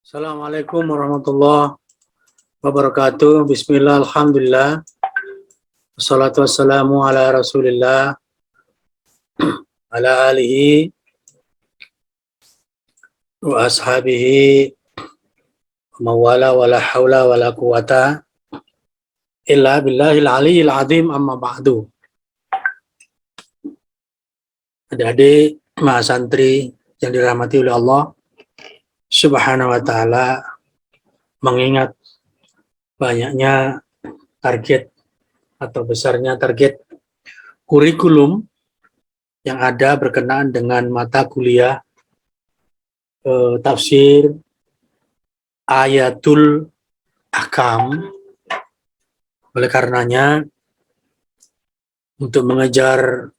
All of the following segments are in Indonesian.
Assalamualaikum warahmatullahi wabarakatuh. Bismillah, alhamdulillah. Wassalatu wassalamu ala rasulillah, ala alihi wa ashabihi wa mawala wa la hawla wa la quwata illa billahil aliyyil azim, amma ba'du. Adik-adik, mahasiswa santri yang dirahmati oleh Allah Subhanahu wa ta'ala, mengingat banyaknya target atau besarnya target kurikulum yang ada berkenaan dengan mata kuliah tafsir Ayatul Ahkam. Oleh karenanya, untuk mengejar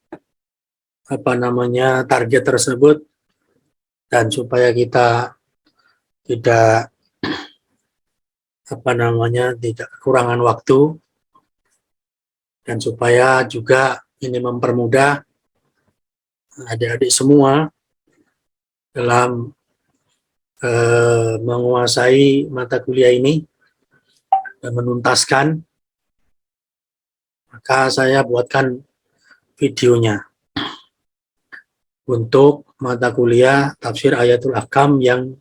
target tersebut, dan supaya kita tidak tidak kekurangan waktu, dan supaya juga ini mempermudah adik-adik semua dalam menguasai mata kuliah ini dan menuntaskan, maka saya buatkan videonya untuk mata kuliah tafsir Ayatul Ahkam yang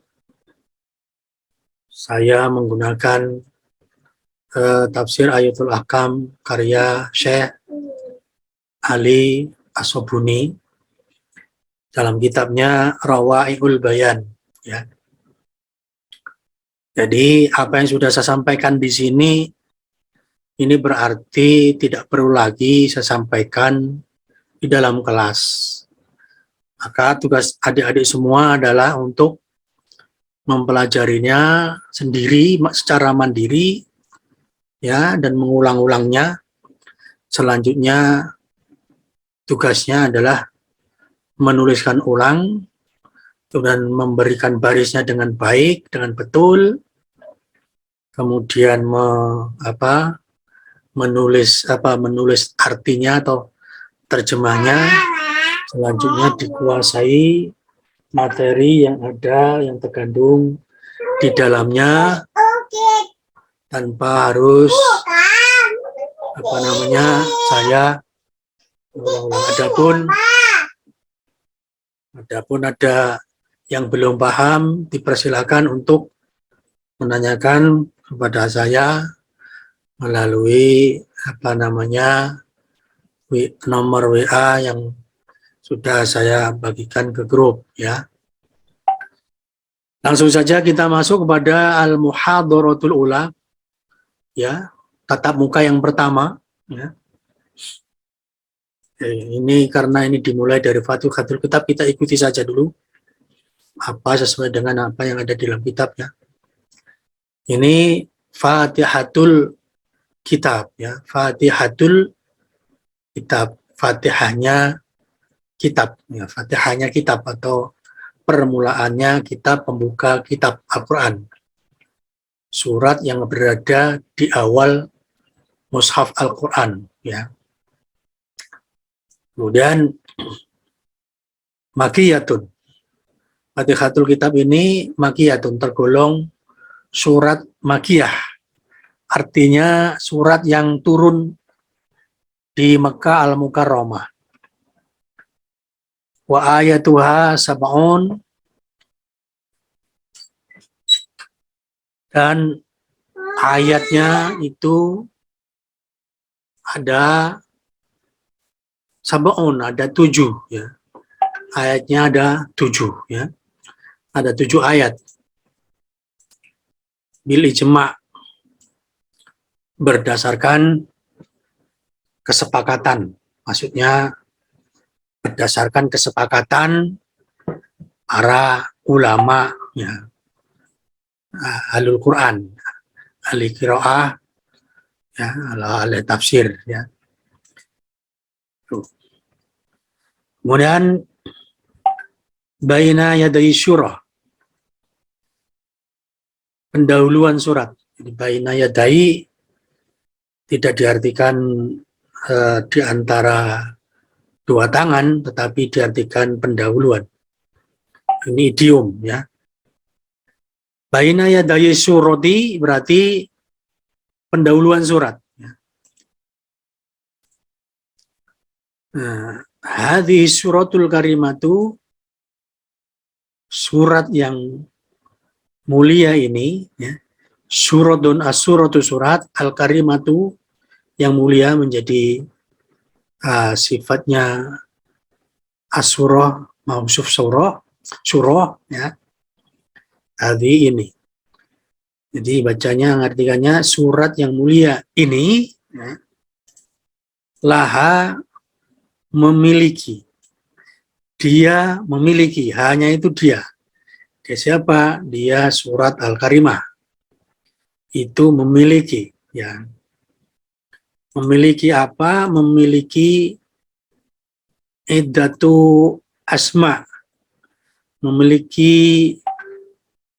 saya menggunakan tafsir Ayatul Ahkam karya Syekh Ali As-Sobuni dalam kitabnya Rawai'ul Bayan, ya. Jadi apa yang sudah saya sampaikan di sini ini berarti tidak perlu lagi saya sampaikan di dalam kelas. Maka tugas adik-adik semua adalah untuk mempelajarinya sendiri secara mandiri, ya, dan mengulang-ulangnya. Selanjutnya tugasnya adalah menuliskan ulang dan memberikan barisnya dengan baik, dengan betul. Kemudian menulis artinya atau terjemahnya. Selanjutnya dikuasai materi yang ada, yang terkandung di dalamnya, tanpa harus saya ulang-ulang. Adapun ada yang belum paham, dipersilakan untuk menanyakan kepada saya melalui nomor WA yang sudah saya bagikan ke grup, ya. Langsung saja kita masuk kepada Al-Muhadharatul Ula, ya, tatap muka yang pertama, ya. Ini karena ini dimulai dari Fatihul Kitab, kita ikuti saja dulu apa sesuai dengan apa yang ada di dalam kitab, ya. Ini Fatihatul Kitab, ya, Fatihatul Kitab, Fatihahnya kitab, ya, Fatihahnya kitab atau permulaannya kitab, pembuka kitab Al-Quran, surat yang berada di awal mushaf Al-Quran, ya. Kemudian Makiyatun, Fatihatul Kitab ini Makiyatun, tergolong surat Makiyah, artinya surat yang turun di Mekah Al-Mukarramah. Wa ayatuha sab'un, dan ayatnya itu ada sab'un, ada 7, ya. Ayatnya ada 7, ya. Ada 7 ayat. Bil ijma', berdasarkan kesepakatan, maksudnya berdasarkan kesepakatan para ulama, ya, ahlul Quran, ahli qiraah, ya, ahli tafsir, ya. Kemudian baina yadai syurah, pendahuluan surat. Jadi baina yadai tidak diartikan di antara dua tangan, tetapi diartikan pendahuluan. Ini idiom, ya. Baina yadayi surati berarti pendahuluan surat. Nah, hadhihi suratul karimatu, surat yang mulia ini, ya, suratun as-suratu surat, al-karimatu yang mulia menjadi sifatnya as-surah, mausuf surah, ya, hadhi ini. Jadi bacanya, artikannya surat yang mulia ini, ya, laha memiliki, dia memiliki, hanya itu dia. Dia siapa? Dia surat Al-Karimah. Itu memiliki, ya. Memiliki apa? Memiliki iddatu asma. Memiliki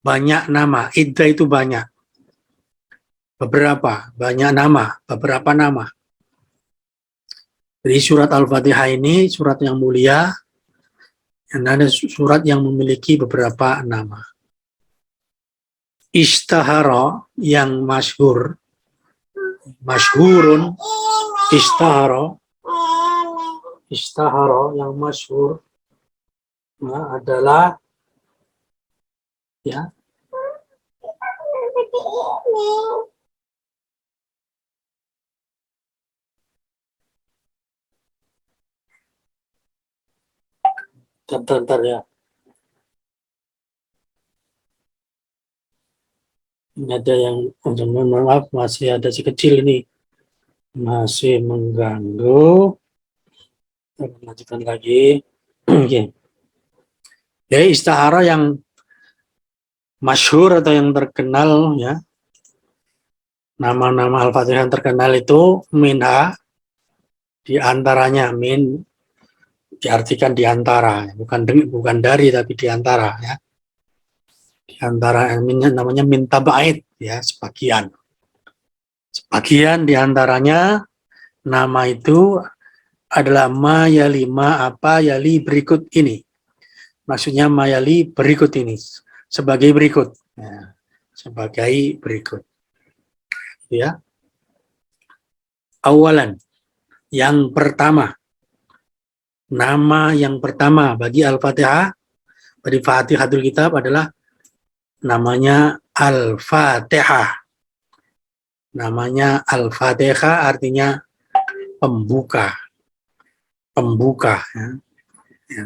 banyak nama. Iddah itu banyak. Beberapa, banyak nama, beberapa nama. Jadi surat Al-Fatihah ini surat yang mulia, dan ada surat yang memiliki beberapa nama. Istahara yang masyhur, masyhurun, istahara yang masyhur, nah, adalah, ya, bentar ya. Ini ada yang, maaf, masih ada si kecil ini, masih mengganggu. Kita lanjutkan lagi. Oke. Jadi istihara yang masyhur atau yang terkenal, ya, nama-nama Al-Fatihah yang terkenal itu minha, diantaranya, min diartikan diantara, bukan dari tapi diantara, ya. Diantara minnya namanya min tabait, ya, sebagian diantaranya nama itu adalah ma yali, ma apa yali berikut ini. Maksudnya ma yali berikut ini, sebagai berikut, ya, sebagai berikut, ya. Awalan, yang pertama, nama yang pertama bagi Al-Fatihah, bagi Fatihatul Kitab adalah namanya Al-Fatihah. Namanya Al-Fatihah artinya pembuka. Pembuka, ya. Ya.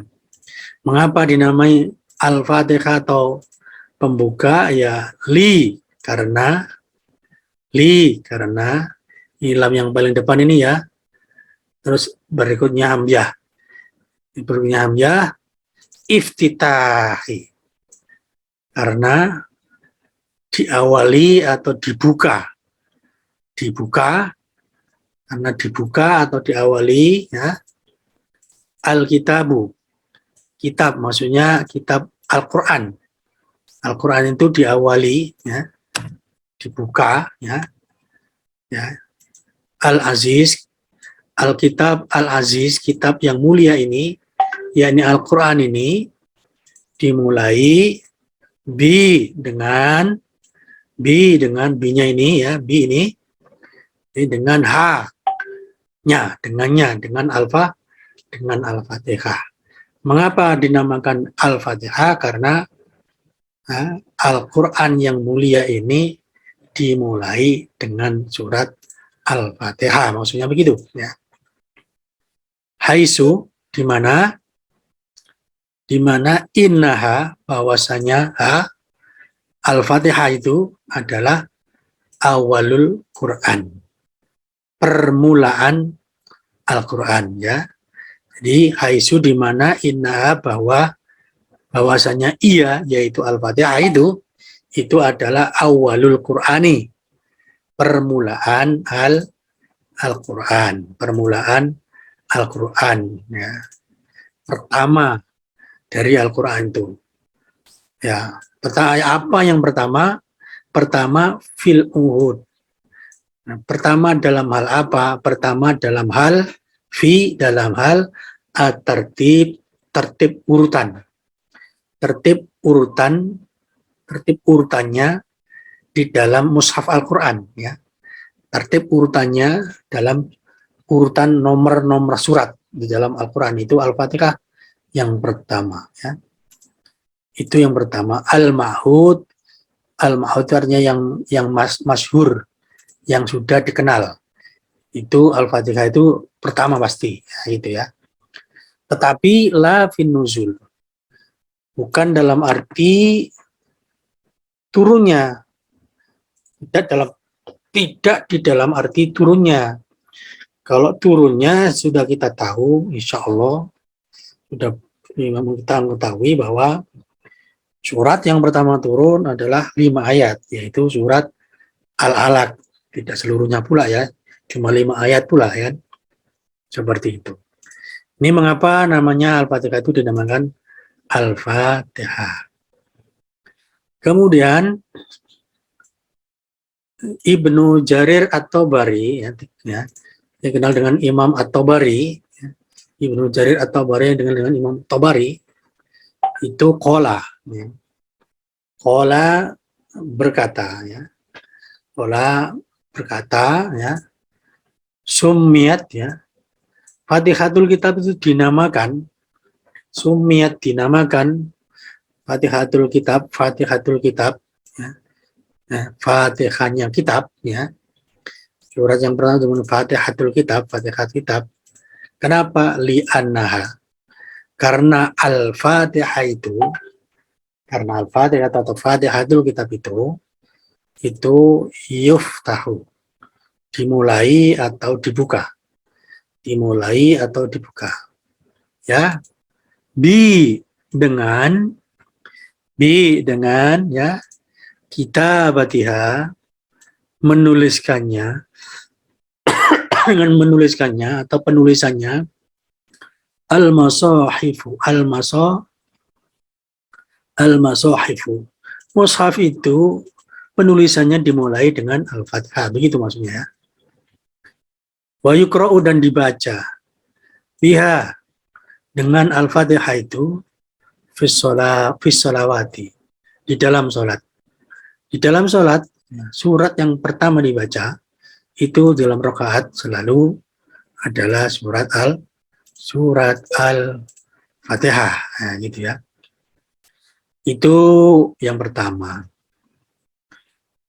Mengapa dinamai Al-Fatihah atau pembuka? Ya, karena ilam yang paling depan ini, ya. Terus berikutnya hamzah. Berikutnya hamzah, iftitahi. Karena diawali atau dibuka. Karena dibuka atau diawali, ya, Al-Kitabu. Kitab maksudnya kitab Al-Quran. Al-Quran itu diawali, ya, dibuka, ya. Al-Aziz, Al-Kitab Al-Aziz, kitab yang mulia ini, yakni Al-Quran ini, dimulai dengan bi-nya ini, ya, bi ini dengan ha-nya, dengan Al-Fatihah. Mengapa dinamakan Al-Fatihah? Karena Al-Quran yang mulia ini dimulai dengan surat Al-Fatihah, maksudnya begitu, ya. Haisu, di mana innaha, bahwasanya Al-Fatihah itu adalah awalul Quran, permulaan Al-Quran, ya. Jadi haisu, di mana innaha, bahwasanya ia, yaitu Al-Fatihah itu adalah awalul Qur'ani, permulaan Al-Quran, ya. Pertama dari Al-Quran itu, ya. Apa yang pertama? Pertama fil uhud. Nah, pertama dalam hal apa? Pertama dalam hal dalam hal tertib urutan. Tertib tertib urutannya di dalam mushaf Al-Quran, ya. Tertib urutannya dalam urutan nomor-nomor surat di dalam Al-Quran itu Al-Fatihah yang pertama, ya. Itu yang pertama. Al-Mahud, Al-Mahud artinya yang masyhur, yang sudah dikenal. Itu Al-Fatihah itu pertama pasti, ya, gitu ya. Tetapi la fin nuzul, bukan dalam arti turunnya, tidak di dalam arti turunnya. Kalau turunnya sudah kita tahu, insya Allah sudah kita mengetahui bahwa surat yang pertama turun adalah 5 ayat, yaitu surat Al-Alaq. Tidak seluruhnya pula ya, cuma 5 ayat pula ya. Seperti itu. Ini mengapa namanya Al-Fatihah itu dinamakan Al-Fatihah. Kemudian Ibnu Jarir At-Tabari, ya, dikenal dengan Imam At-Tabari, ya. Ibnu Jarir At-Tabari dengan Imam Tabari, itu qala, ya. Qala berkata, ya. Qala berkata, ya. Summiyat, ya. Fatihatul Kitab itu dinamakan, Summiyat dinamakan Fatihatul Kitab, ya. Nah, Fatihahnya kitab, ya. Surat yang pertama dengan Fatihatul Kitab, Fatihah kitab. Kenapa? Li'annaha. Karena Al-Fatihah itu, karena Al-Fatihah atau Fatihatul Kitab itu yuftahu. Dimulai atau dibuka. Dimulai atau dibuka. Ya. Dengan ya, Kitabatihah, menuliskannya, dengan menuliskannya atau penulisannya, al-masahifu, al-masahifu. Mushaf itu penulisannya dimulai dengan Al-Fatihah, begitu maksudnya ya. Wa yukra'u, dan dibaca, biha, dengan Al-Fatihah itu, fis sholawati, di dalam sholat. Di dalam sholat, surat yang pertama dibaca itu dalam rakaat selalu adalah surat Al-Fatihah, nah, gitu ya. Itu yang pertama.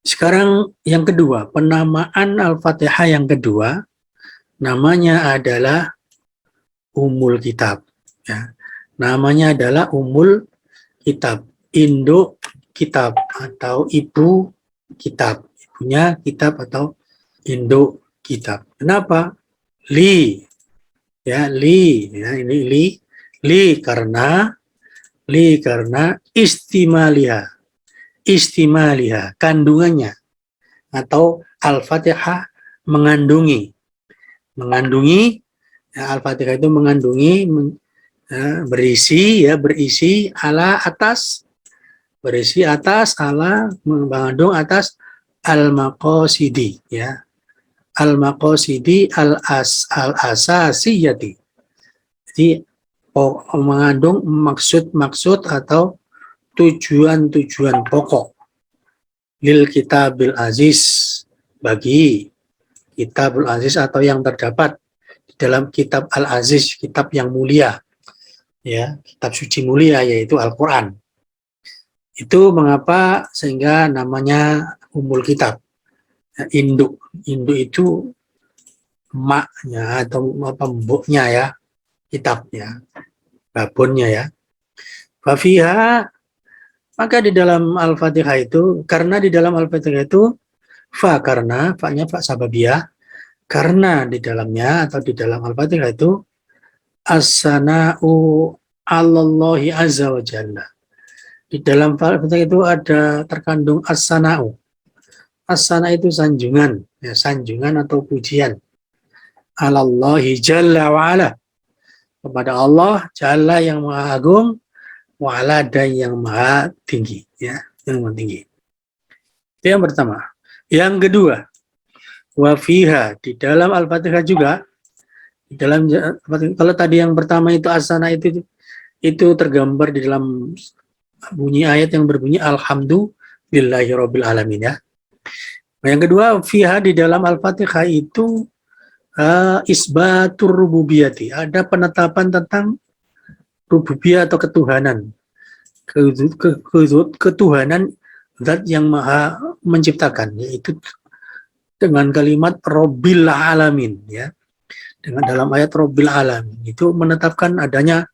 Sekarang yang kedua, penamaan Al-Fatihah yang kedua, namanya adalah Ummul Kitab. Ya. Namanya adalah Ummul Kitab, induk kitab atau ibu kitab, ibunya kitab atau induk kitab. Kenapa? Li, ya, ya, ini li karena istimaliha, kandungannya, atau Al-Fatihah mengandungi, ya, Al-Fatihah itu mengandungi, berisi mengandung atas al-maqasidi, ya, al-maqasidi al-asasiyati. Jadi mengandung maksud-maksud atau tujuan-tujuan pokok lil kitabil aziz, bagi kitabul aziz atau yang terdapat di dalam kitab al-aziz, kitab yang mulia, ya, kitab suci mulia, yaitu Al-Quran. Itu mengapa sehingga namanya Ummul Kitab, ya, induk itu emaknya atau pembuknya, ya, kitabnya, babonnya, ya. Fafiha, maka di dalam Al-Fatihah itu, karena di dalam Al-Fatihah itu karena fa-nya fa sababiyah, karena di dalamnya atau di dalam Al-Fatihah itu as-sana'u 'alallahi azza wa jalla. Di dalam Al-Fatihah itu ada terkandung as-sana'u. As-sana' itu sanjungan, ya, sanjungan atau pujian. 'Alallahi jalla wa ala, kepada Allah jalla yang maha agung, wa ala dan yang maha tinggi, ya, yang maha tinggi. Itu yang pertama. Yang kedua, wa fiha, di dalam Al-Fatihah juga, di dalam, kalau tadi yang pertama itu as-sana itu tergambar di dalam bunyi ayat yang berbunyi lillahi rabbil alamin ya. Yang kedua, fiha di dalam Al-Fatihah itu isbatur rububiyati, ada penetapan tentang rububiyah atau ketuhanan. Ketuhanan zat yang maha menciptakan, yaitu dengan kalimat Rabbil Alamin ya. Dengan dalam ayat Rabbil Alamin itu menetapkan adanya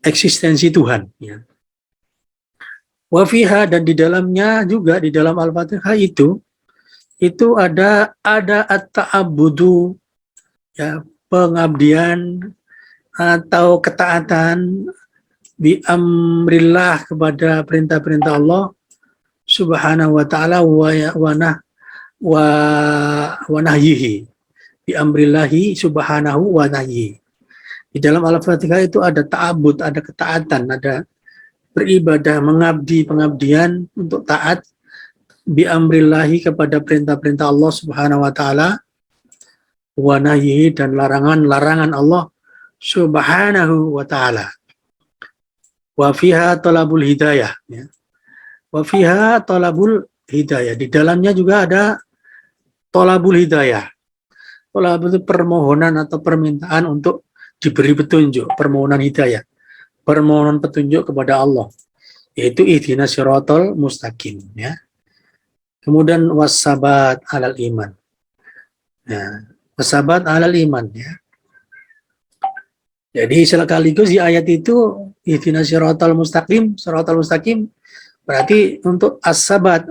eksistensi Tuhan ya. Wa fiha, dan di dalamnya juga di dalam Al-Fatihah itu ada at-ta'abbudu ya, pengabdian atau ketaatan bi amrillah, kepada perintah-perintah Allah Subhanahu wa taala wa nahyihi, bi amrillahi subhanahu wa nahyihi. Di dalam Al-Fatihah itu ada ta'abbud, ada ketaatan, ada beribadah, mengabdi, pengabdian untuk taat bi amrillahi, kepada perintah-perintah Allah Subhanahu wa taala, wa nahyihi, dan larangan-larangan Allah Subhanahu wa taala. Wa fiha talabul hidayah ya. Wa fiha talabul hidayah, di dalamnya juga ada talabul hidayah. Talabul itu permohonan atau permintaan untuk diberi petunjuk, permohonan hidayah, permohonan petunjuk kepada Allah, yaitu ihdinas siratal mustaqim ya. Kemudian wasabat alal iman. Nah, wasabat alal iman ya. Jadi sekaligus di ayat itu ihdinas siratal mustaqim, siratal mustaqim berarti untuk as-sabat,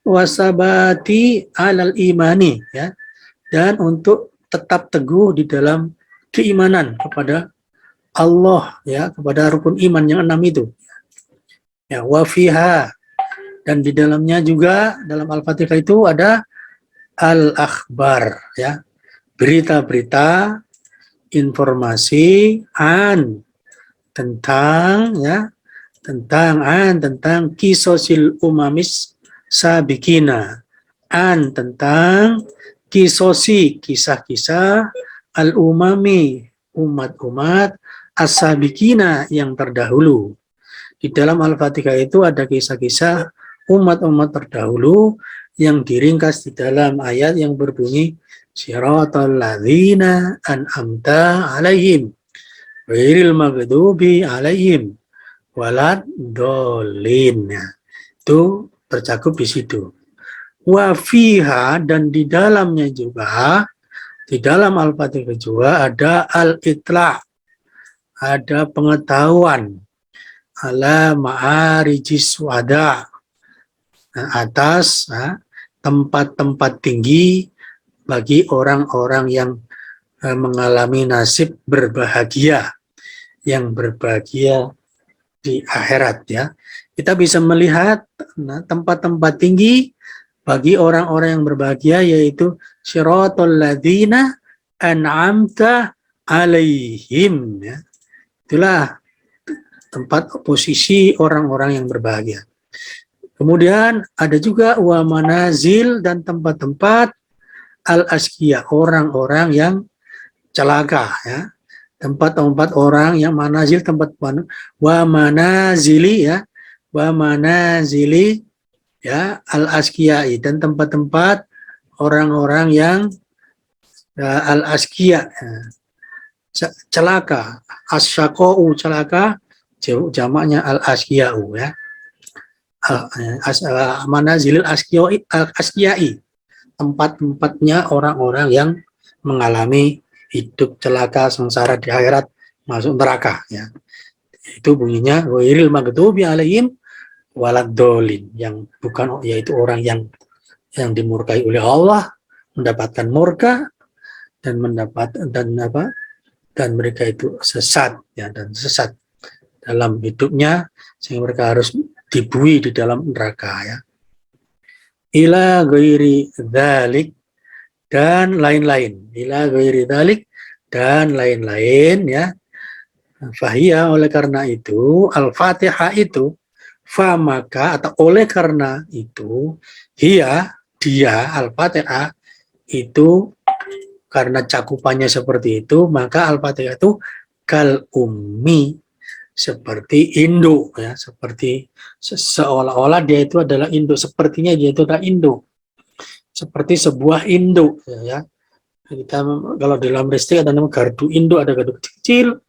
wasabati alal imani ya. Dan untuk tetap teguh di dalam keimanan kepada Allah ya, kepada rukun iman yang 6 itu. Ya, wa fiha, dan di dalamnya juga dalam Al-Fatihah itu ada al-akhbar ya, berita-berita, informasi tentang kisosil umamis sabikina, tentang kisosi, kisah-kisah al-umami, umat-umat as-sabikina, yang terdahulu. Di dalam Al-Fatihah itu ada kisah-kisah umat-umat terdahulu yang diringkas di dalam ayat yang berbunyi siratal ladzina an'amta alaihim ghairil maghdubi alaihim waladdallin. Itu tercakup di situ. Wa fiha, dan di dalamnya juga, di dalam Al-Fatihah juga ada al-itla', ada pengetahuan ala ma'arijis wada', atas tempat-tempat tinggi bagi orang-orang yang mengalami nasib berbahagia, yang berbahagia di akhirat ya. Kita bisa melihat tempat-tempat tinggi bagi orang-orang yang berbahagia, yaitu siratal ladzina an'amta alaihim ya. Itulah tempat posisi orang-orang yang berbahagia. Kemudian ada juga wa manazil, dan tempat-tempat al-asqiya, orang-orang yang celaka ya. Tempat-tempat orang yang manazil, tempat wa manazili ya, wa manazili ya al-asqiyai, dan tempat-tempat orang-orang yang al-asqiya celaka, asyaqau celaka, jamaknya al-asqiyau ya. Manazilil asqiyai, tempat-tempatnya orang-orang yang mengalami hidup celaka, sengsara di akhirat, masuk neraka ya. Itu bunyinya ghairil maghdubi alaihim waladdallin, yang bukan, yaitu orang yang dimurkai oleh Allah, mendapatkan murka dan dan mereka itu sesat ya, dan sesat dalam hidupnya, sehingga mereka harus dibui di dalam neraka ya. Ila ghairi dzalik, dan lain-lain, ila ghairi dzalik, dan lain-lain ya. Fahiyya, oleh karena itu Al-Fatihah itu, fa maka, atau oleh karena itu, dia Al-Fatihah itu, karena cakupannya seperti itu, maka Al-Fatihah itu kal ummi, seperti induk ya, seperti seolah-olah dia itu adalah induk, sepertinya dia itu adalah induk, seperti sebuah induk ya. Kita kalau dalam listrik ada namanya gardu induk, ada gardu kecil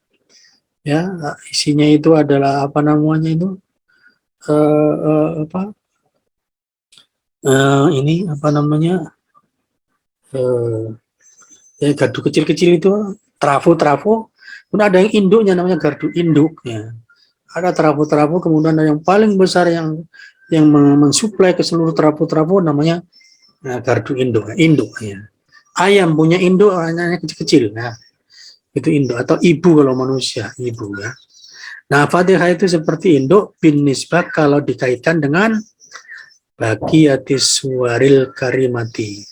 ya, isinya itu adalah apa namanya itu ini apa namanya ya, gardu kecil-kecil itu trafo-trafo, kemudian ada yang induknya namanya gardu induk ya. Ada trafo-trafo, kemudian ada yang paling besar yang mensuplai ke seluruh trafo-trafo namanya gardu induk ya. Ayam punya induk hanya kecil-kecil, nah itu induk, atau ibu kalau manusia, ibu ya. Nah, Fatihah itu seperti induk bin nisbah kalau dikaitkan dengan baqiyatis suwaril karimati.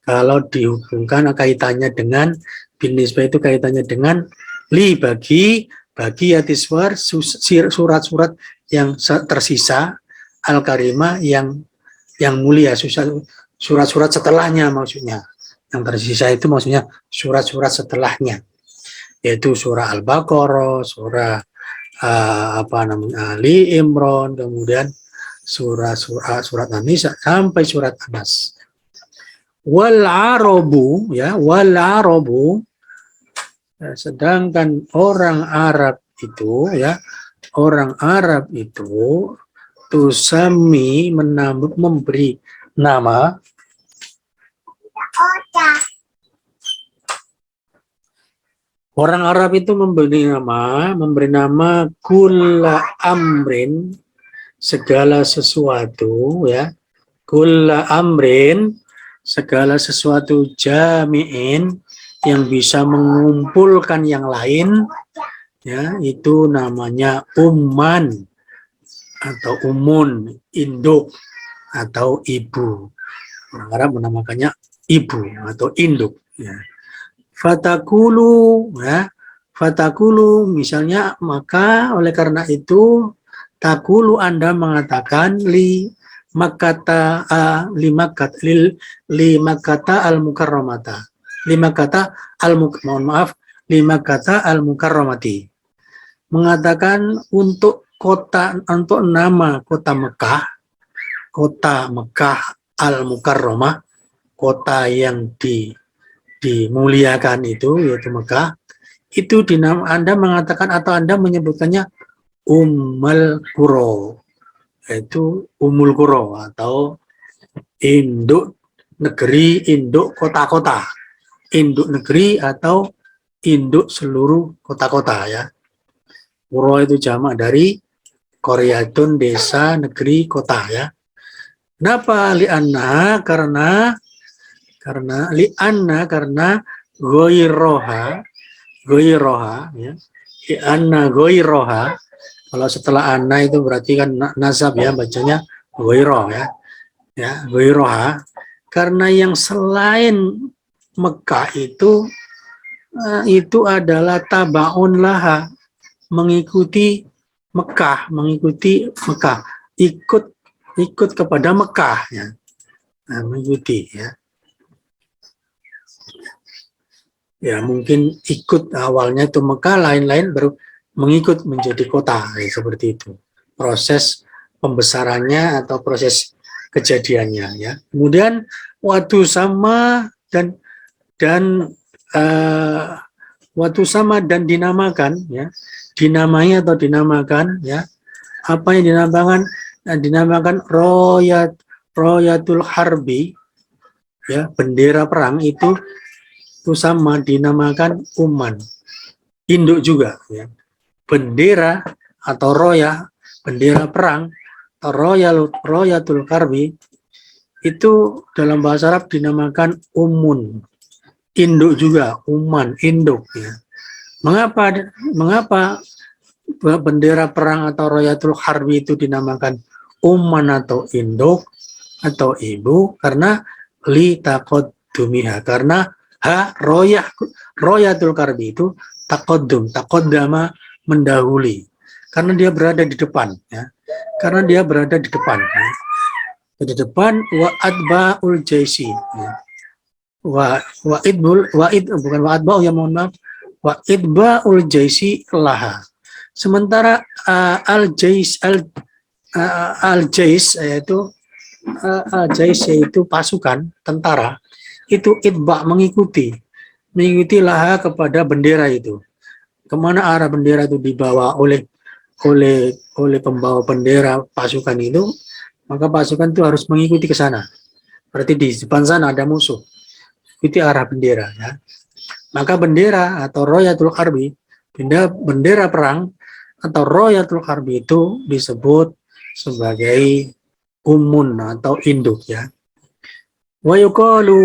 Kalau dihubungkan kaitannya dengan bin nisbah itu kaitannya dengan bagi yatiswar, surat-surat yang tersisa, al karimah yang mulia, surat-surat setelahnya maksudnya. Yang tersisa itu maksudnya surat-surat setelahnya, yaitu surah Al-Baqarah, surah Ali Imran, kemudian surat An-Nisa sampai surat Anas. Wal arabu ya, wal arabu, sedangkan orang Arab itu ya, orang Arab itu tusami memberi nama orang Arab itu memberi nama kulla amrin, segala sesuatu ya, kulla amrin, segala sesuatu jami'in, yang bisa mengumpulkan yang lain ya, itu namanya umman atau umun, induk atau ibu. Orang Arab menamakannya ibu atau induk ya. Fatakulu ya, fatakulu misalnya, maka oleh karena itu takulu Anda mengatakan li makata al mukarramata, lima kata al mukarramati, mengatakan untuk kota, untuk nama kota Mekah al mukarramah, kota yang dimuliakan itu, yaitu Mekah, itu Anda mengatakan atau Anda menyebutkannya Ummul Qura, yaitu Ummul Qura atau induk negeri, induk kota-kota, induk negeri atau induk seluruh kota-kota ya. Qura itu jamak dari qaryatun, desa, negeri, kota ya. Kenapa li'anna? Karena li'anna, karena ghoiroha ya, li'anna ghoiroha, kalau setelah anna itu berarti kan nasab ya, bacanya ghoiroh ya, ghoiroha, karena yang selain Mekah itu adalah tabaun laha, mengikuti Mekah, ikut kepada Mekah ya, mengikuti ya. Ya mungkin ikut awalnya itu Mekah, lain-lain baru mengikut menjadi kota ya, seperti itu proses pembesarannya atau proses kejadiannya ya. Kemudian waktu sama dan waktu sama dan dinamakan ya, dinamakan ya, apa yang dinamakan royatul harbi ya, bendera perang itu sama dinamakan umman, induk juga ya. Bendera atau roya, bendera perang atau royatul harbi itu dalam bahasa Arab dinamakan umun, induk juga, umman, induk ya. Mengapa bendera perang atau royatul harbi itu dinamakan umman atau induk atau ibu? Karena li taqaddumiha, karena royatul harbi itu taqaddama, mendahului, karena dia berada di depan ya. Karena dia berada di depan ya. Di depan wa adba'ul jaisi ya. Wa idba'ul jaisi laha, Sementara al-jais yaitu pasukan tentara, itu itba mengikuti laha kepada bendera itu. Kemana arah bendera itu dibawa oleh pembawa bendera pasukan itu, maka pasukan itu harus mengikuti ke sana. Berarti di depan sana ada musuh, ikuti arah bendera ya. Maka bendera atau royatul harbi, bendera perang atau royatul harbi itu disebut sebagai umun atau induk ya. Wa yuqalu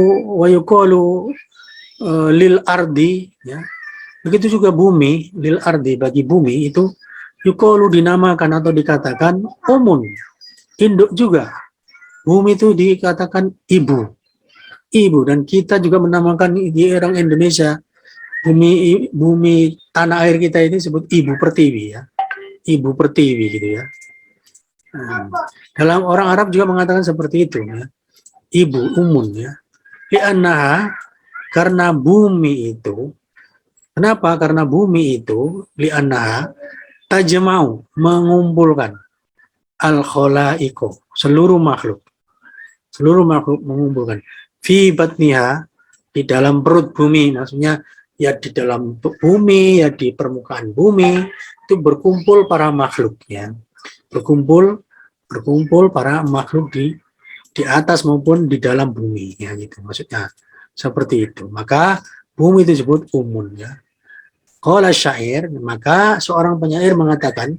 lil ardi ya. Begitu juga bumi, lil ardi bagi bumi itu yuqalu dinamakan atau dikatakan umun, induk juga. Bumi itu dikatakan ibu, dan kita juga menamakan di orang Indonesia bumi tanah air kita ini disebut ibu pertiwi ya, ibu pertiwi gitu ya. Dalam orang Arab juga mengatakan seperti itu ya, ibu umun ya. Li'annaha, karena bumi itu, kenapa? Karena bumi itu li'annaha tajma'u, mengumpulkan al-khalaiqo, seluruh makhluk mengumpulkan fi batniha, di dalam perut bumi, maksudnya ya di dalam bumi, ya di permukaan bumi itu berkumpul para makhluk ya, berkumpul para makhluk di atas maupun di dalam bumi ya, gitu maksudnya seperti itu. Maka bumi itu disebut umun ya. Qala syair, maka seorang penyair mengatakan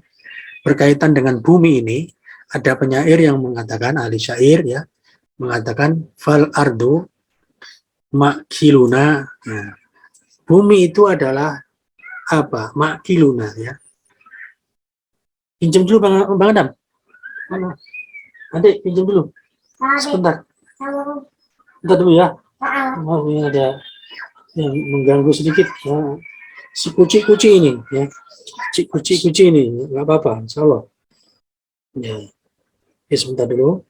berkaitan dengan bumi ini, ada penyair yang mengatakan, ahli syair ya, mengatakan fal ardu makiluna ya. Bumi itu adalah apa? Makiluna ya. Pinjam dulu Bang Adam. Nanti pinjam dulu. Sebentar. Bentar dulu ya. Oh, ini ada yang mengganggu sedikit ya. Si kuci-kuci ini ya. Kuci-kuci ini enggak apa-apa, insyaallah. Ya. Ya, sebentar dulu.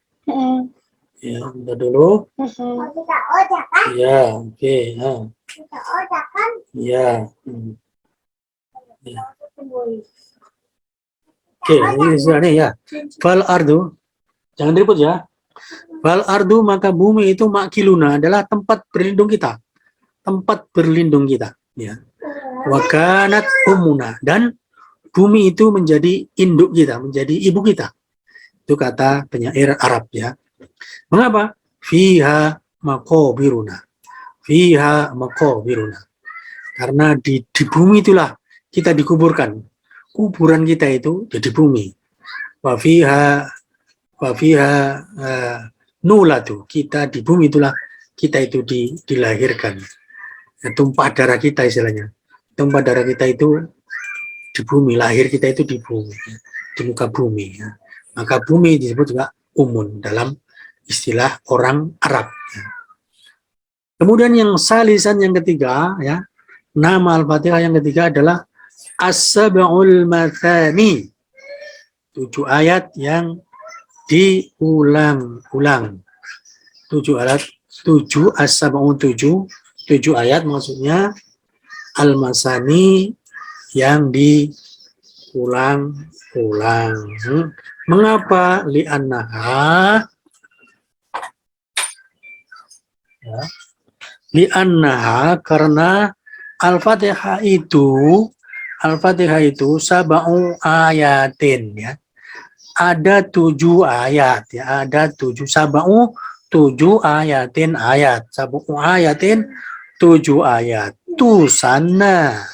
Ya, bentar dulu. Ya, oke. Ya. Ya. Ya. Oke, ini sudah nih ya. Fal ardu, jangan diribut ya. Fal ardu, maka bumi itu makiluna, adalah tempat berlindung kita. Tempat berlindung kita. Ya. Wakanat umuna, dan bumi itu menjadi induk kita, menjadi ibu kita. Itu kata penyair Arab ya. Mengapa? Fiha maqabiruna. Fiha maqabiruna. Karena di bumi itulah kita dikuburkan. Kuburan kita itu di bumi. Wa fiha nulatu. Kita di bumi itulah kita itu dilahirkan. Tumpah darah kita istilahnya. Tumpah darah kita itu di bumi, lahir kita itu di bumi, di muka bumi ya. Maka bumi disebut juga umun dalam istilah orang Arab. Kemudian yang salisan, yang ketiga ya, nama Al-Fatihah yang ketiga adalah As-Sab'ul Mathani, 7 ayat yang diulang-ulang. 7 ayat, 7 As-Sab'un 7 ayat, maksudnya Al-Masani yang diulang-ulang. Mengapa? Li'annaha ya. Li'annaha, karena Al-Fatihah itu sab'u ayatin ya. Ada 7 ayat ya, ada 7 sab'u, 7 ayatin ayat. Sab'u ayatin 7 ayat. Tu sana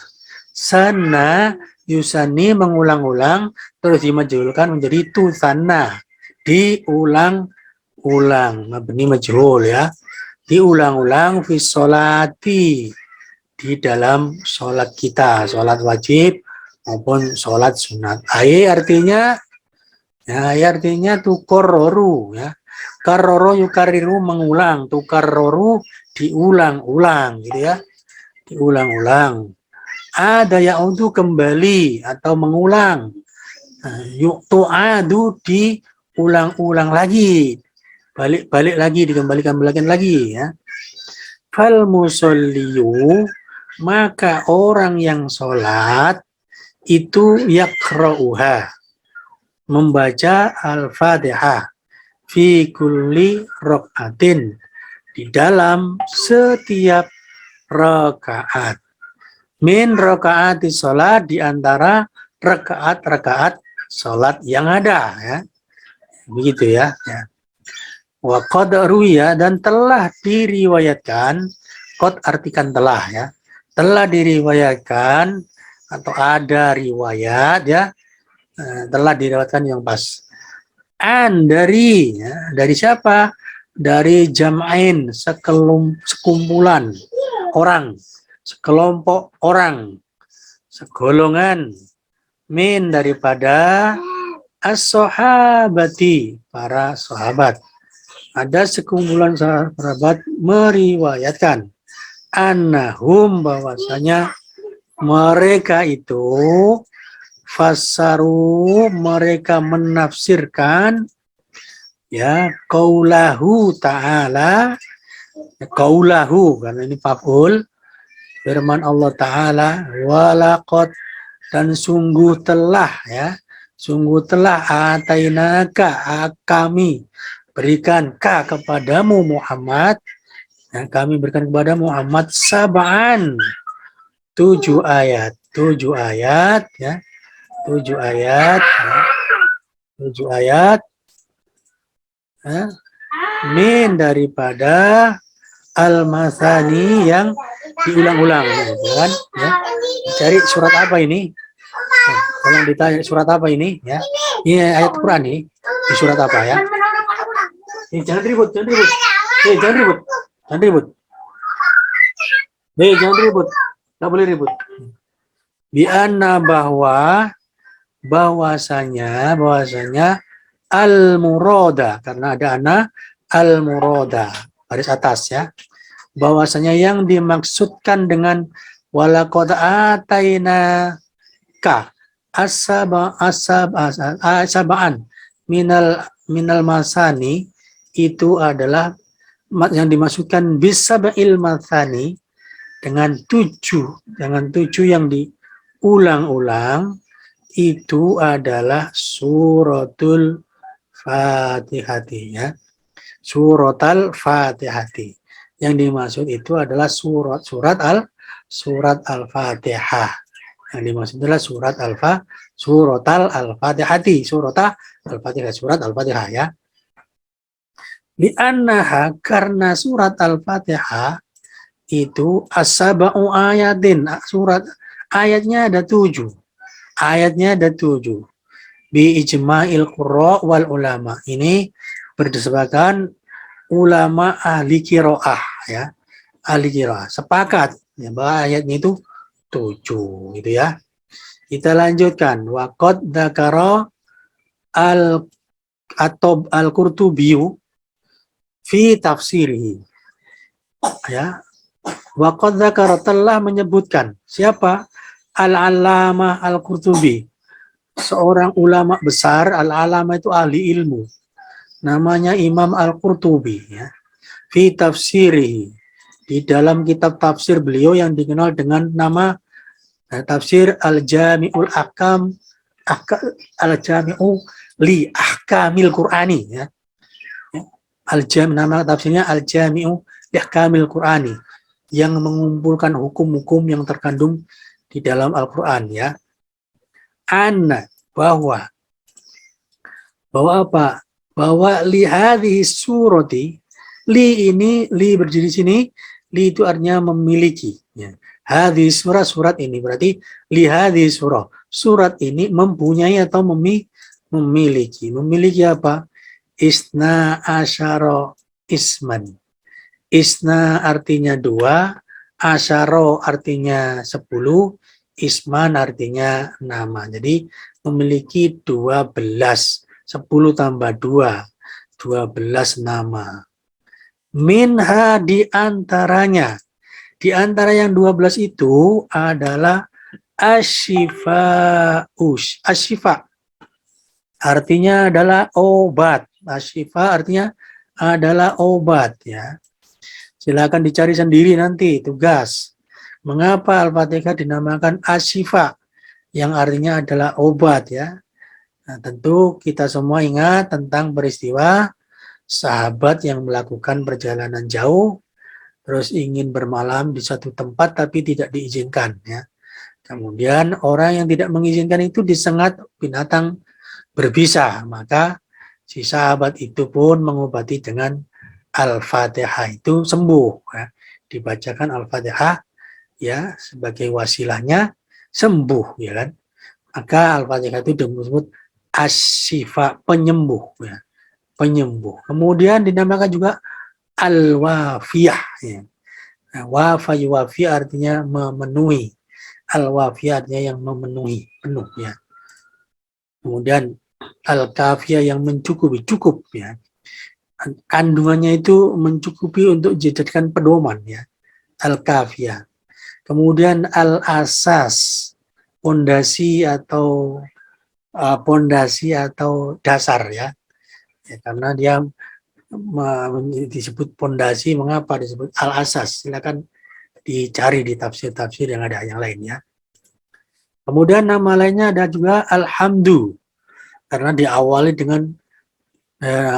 yusani, mengulang-ulang, terus dimajhulkan menjadi tu sana, diulang-ulang, mabni majhul ya, diulang-ulang fi sholati, di dalam sholat kita, sholat wajib maupun sholat sunat. Artinya tukorroru ya, karroro yukariru, mengulang, tukarroru diulang-ulang gitu ya, diulang-ulang. Ada ya'udu, kembali atau mengulang. Yu'tu'adu, diulang-ulang lagi, balik lagi, dikembalikan lagi ya. Fal musolliyu, maka orang yang sholat itu yaqra'uha, membaca Al-Fatihah fi kulli raqatin, di dalam setiap rakaat. Min rakaati sholat, di antara rakaat-rakaat sholat yang ada, ya. Begitu ya. Wa qad ruwiya, dan telah diriwayatkan, qad artikan telah ya. Telah diriwayatkan atau ada riwayat ya. Telah diriwayatkan yang pas. Dari ya, dari siapa? Dari jam'ain, sekumpulan orang, sekelompok orang, segolongan, min daripada as-sahabati, para sahabat. Ada sekumpulan sahabat meriwayatkan annahum, bahwasanya mereka itu fasaru, mereka menafsirkan ya qaulahu ta'ala, qaulahu karena ini maf'ul, firman Allah Ta'ala, walaqad, dan sungguh telah ya, sungguh telah atainaka, kami berikan kepadamu Muhammad, ya, kami berikan kepada Muhammad sab'an, 7 ayat, 7 ayat ya, 7 ayat ya, 7 ayat ya, min daripada al-masani, yang diulang-ulang kan ya. Cari surat apa ini? Tolong ditanya surat apa ini ya. Ini ayat Quran nih. Di surat apa ya? Jangan ribut, jangan ribut. Jangan ribut. Jangan ribut. Jangan ribut. Enggak boleh ribut. Bi anna, bahwasanya al-murada, karena ada ana al-murada baris atas ya. Bahwasanya yang dimaksudkan dengan walaqad ataina ka asaba'an minal masani, itu adalah yang dimaksudkan bisaba'il masani, dengan 7 yang diulang-ulang, itu adalah suratul Fatihati ya. Surat al-Fatihati. Yang dimaksud itu adalah surat al-Fatihah. Yang dimaksud adalah surat al-Fatihati, surat al-Fatihah ya. Di annaha, karena surat al-Fatihah itu as-sab'u ayatin, surat ayatnya ada 7. Ayatnya ada 7. Bi ijma'il qurra wal ulama. Ini berdasarkan ulama ahli qiraah ya. Ahli qiraah sepakat ya bahwa ayatnya itu 7 gitu ya. Kita lanjutkan. Wa qad dzakara al-Qurtubi fi tafsirihi. Ya. Wa qad dzakara, telah menyebutkan siapa? Al-Allamah Al-Qurtubi, seorang ulama besar. Al-Allamah itu ahli ilmu. Namanya Imam Al-Qurtubi ya. Fi tafsirihi, di dalam kitab tafsir beliau yang dikenal dengan nama tafsir Al-Jami'ul Ahkam, Al-Jami'u li Ahkamil Qur'ani ya. Nama tafsirnya Al-Jami'u li Ahkamil Qur'ani, yang mengumpulkan hukum-hukum yang terkandung di dalam Al-Qur'an ya. Anna, bahwa apa? Bahwa li hadhihi surati, li ini, li berdiri sini, li itu artinya memiliki ya. Hadhihi surat ini berarti li hadhihi surat ini mempunyai atau memiliki apa? Isna asyara isman. Isna artinya 2, asyara artinya 10, isman artinya nama. Jadi memiliki 12, 10 tambah 2, 12 nama. Minha, di antara yang 12 itu adalah asyifa. Artinya adalah obat. Asyifa artinya adalah obat ya. Silakan dicari sendiri nanti tugas. Mengapa Al-Fatihah dinamakan asyifa? yang artinya adalah obat ya. Nah, tentu kita semua ingat tentang peristiwa sahabat yang melakukan perjalanan jauh, terus ingin bermalam di satu tempat tapi tidak diizinkan ya. Kemudian orang yang tidak mengizinkan itu disengat binatang berbisa, maka si sahabat itu pun mengobati dengan Al-Fatihah, itu sembuh ya. Dibacakan Al-Fatihah ya sebagai wasilahnya sembuh ya kan. Maka Al-Fatihah itu disebut as-syifa, penyembuh ya, penyembuh. Kemudian dinamakan juga Al-Wafiyah ya. Nah, wafa yuwafi artinya memenuhi. Al-Wafiyah artinya yang memenuhi, penuh ya. Kemudian Al-Kafiyah yang mencukupi, cukup ya. Kandungannya itu mencukupi untuk dijadikan pedoman ya. Al-Kafiyah. Kemudian Al-Asas, pondasi atau dasar ya. Ya karena dia disebut pondasi, mengapa disebut Al-Asas? Silakan dicari di tafsir-tafsir yang ada yang lain ya. Kemudian nama lainnya ada juga Alhamdu, karena diawali dengan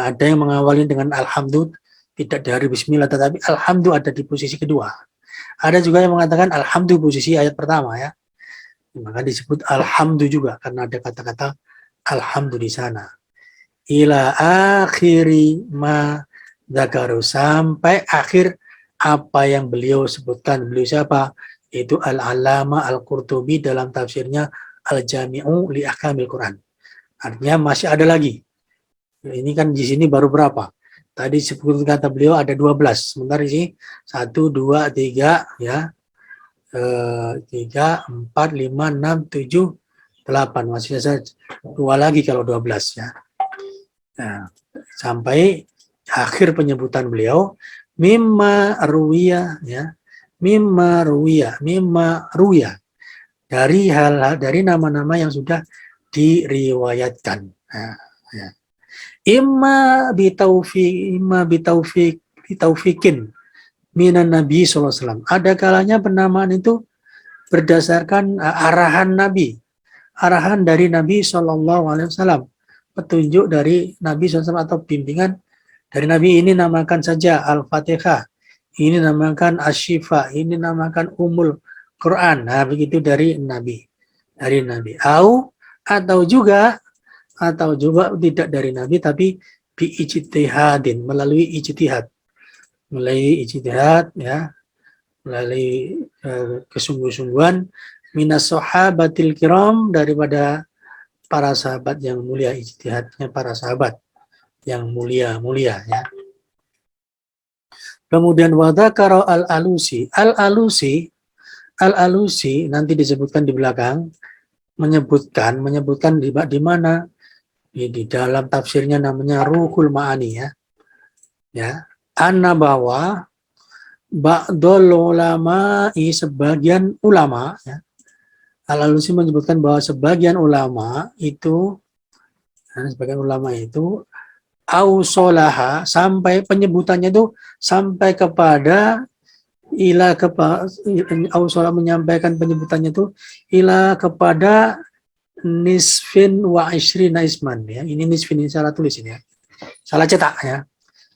ada yang mengawali dengan Alhamdu, tidak dari Bismillah, tetapi Alhamdu ada di posisi kedua. Ada juga yang mengatakan Alhamdu posisi ayat pertama ya, maka disebut Alhamdu juga karena ada kata-kata Alhamdu di sana. Ila akhiri ma dzakaru, sampai akhir apa yang beliau sebutkan. Beliau siapa? Itu Al-Allamah Al-Qurtubi dalam tafsirnya Al-Jami'u li Ahkamil Quran. Artinya masih ada lagi. Ini kan di sini baru berapa? Tadi seperti kata beliau ada 12. Sebentar di sini 1, 2, 3 ya. 3, 4, 5, 6, 7, 8. Masih ada 2 lagi kalau 12 ya. Nah, sampai akhir penyebutan beliau mimma ruwiya ya, mimma ruwiya dari hal dari nama-nama yang sudah diriwayatkan. Nah, ya. Imma bitaufikin minan Nabi sallallahu alaihi wasallam. Ada kalanya penamaan itu berdasarkan arahan Nabi, arahan dari Nabi sallallahu alaihi wasallam, petunjuk dari Nabi SAW atau bimbingan dari Nabi. Ini namakan saja Al-Fatihah, ini namakan Asy-Syifa, ini namakan Ummul Quran. Nah, begitu dari Nabi. Atau juga tidak dari Nabi tapi bi ijtihadin, melalui ijtihad ya, melalui kesungguh-sungguhan minas sahabatil kiram, daripada para sahabat yang mulia, ijtihadnya para sahabat yang mulia ya. Kemudian wadakara al-Alusi nanti disebutkan di belakang, menyebutkan di mana di dalam tafsirnya namanya Ruhul Ma'ani ya. Anna bahwa ba'dul ulama, sebagian ulama ya. Al-Alusi menyebutkan bahwa sebagian ulama itu ausolaha, sampai penyebutannya itu sampai kepada ausolah, menyampaikan penyebutannya itu ila kepada nisfin wa ishrina isman ya. Ini nisfin, ini salah tulis ini ya. Salah cetak ya.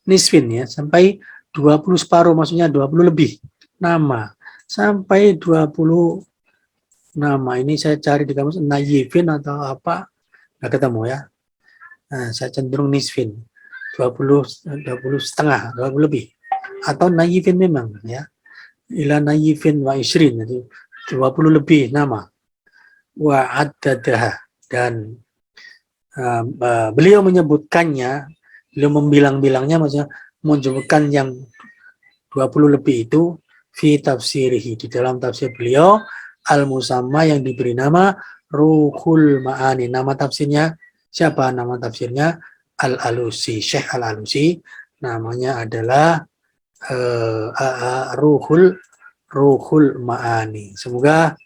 Nisfin ya, sampai 20 separuh, maksudnya 20 lebih nama. Sampai 20 nama. Ini saya cari di kamus nayifin atau apa, nggak ketemu ya. Nah, saya cenderung nisfin. 20 setengah, 20 lebih. Atau nayifin memang ya. Ila nayifin wa isrin, jadi 20 lebih nama. Wa addadaha, dan beliau menyebutkannya, beliau membilang-bilangnya, maksudnya menyebutkan yang 20 lebih itu fi tafsirihi, di dalam tafsir beliau al-musamma, yang diberi nama Ruhul Ma'ani. Nama tafsirnya siapa? Nama tafsirnya Al-Alusi, Syekh Al-Alusi, namanya adalah Ruhul Ma'ani. Semoga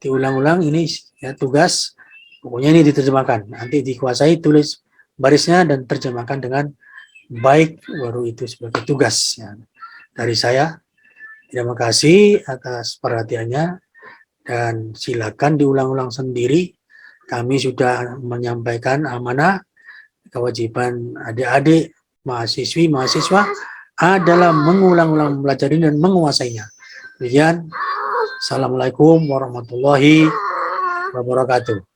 diulang-ulang ini ya, tugas pokoknya ini diterjemahkan, nanti dikuasai, tulis barisnya dan terjemahkan dengan baik, baru itu sebagai tugas ya. Dari saya, terima kasih atas perhatiannya. dan silakan diulang-ulang sendiri. Kami sudah menyampaikan amanah, kewajiban adik-adik, mahasiswi, mahasiswa adalah mengulang-ulang mempelajari dan menguasainya. Demikian, Assalamualaikum warahmatullahi wabarakatuh.